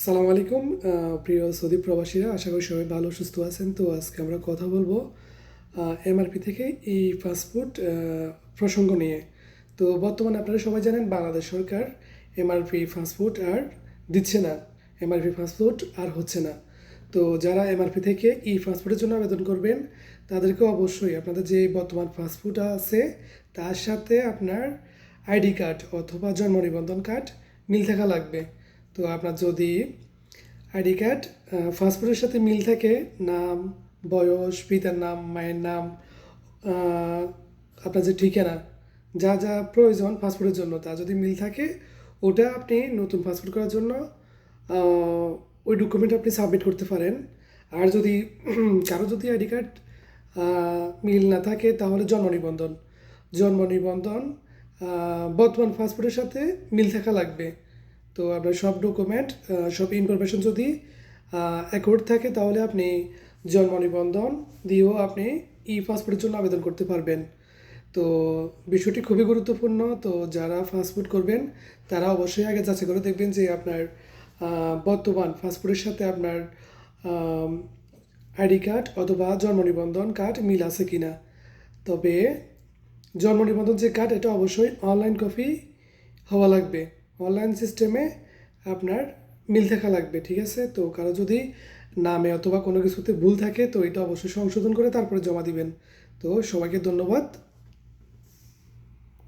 আসসালামু আলাইকুম প্রিয় সৌদি প্রবাসীরা, আশা করি সবাই ভালো সুস্থ আছেন। তো আজকে আমরা কথা বলবো এমআরপি থেকে ই পাসপোর্ট প্রসঙ্গ নিয়ে। তো বর্তমানে আপনারা সবাই জানেন বাংলাদেশ সরকার এমআরপি পাসপোর্ট আর দিচ্ছে না, এমআরপি পাসপোর্ট আর হচ্ছে না। তো যারা এমআরপি থেকে ই পাসপোর্টের জন্য আবেদন করবেন তাদেরকে অবশ্যই আপনাদের যে বর্তমান পাসপোর্ট আছে তার সাথে আপনার আইডি কার্ড অথবা জন্ম নিবন্ধন কার্ড মিল থাকা লাগবে। তো আপনার যদি আইডি কার্ড পাসপোর্টের সাথে মিল থাকে, নাম, বয়স, পিতার নাম, মায়ের নাম, আহ, আপনার যে ঠিকানা, যা যা প্রয়োজন পাসপোর্টের জন্য তা যদি মিল থাকে, ওটা আপনি নতুন পাসপোর্ট করার জন্য আহ, ওই ডকুমেন্ট আপনি সাবমিট করতে পারেন। আর যদি কারো যদি আইডি কার্ড মিল না থাকে তাহলে জন্ম নিবন্ধন বর্তমান পাসপোর্টের সাথে মিল থাকা লাগবে। তো আপনার সব ডকুমেন্ট, সব ইনফরমেশন যদি অ্যাকোর্ড থাকে তাহলে আপনি জন্ম নিবন্ধন দিয়েও আপনি ই পাসপোর্টের জন্য আবেদন করতে পারবেন। তো বিষয়টি খুবই গুরুত্বপূর্ণ। তো যারা পাসপোর্ট করবেন তারা অবশ্যই আগে যাচাই করে দেখবেন যে আপনার বর্তমান পাসপোর্টের সাথে আপনার আইডি কার্ড অথবা জন্ম নিবন্ধন কার্ড মিল আছে কি না। তবে জন্ম নিবন্ধন যে কার্ড এটা অবশ্যই অনলাইন কপি হওয়া লাগবে, অনলাইন সিস্টেমে আপনার মিল থাকা লাগবে, ঠিক আছে। তো কারো যদি নামে অথবা কোনো কিছুতে ভুল থাকে তো এটা অবশ্যই সংশোধন করে তারপরে জমা দিবেন। তো সবাইকে ধন্যবাদ।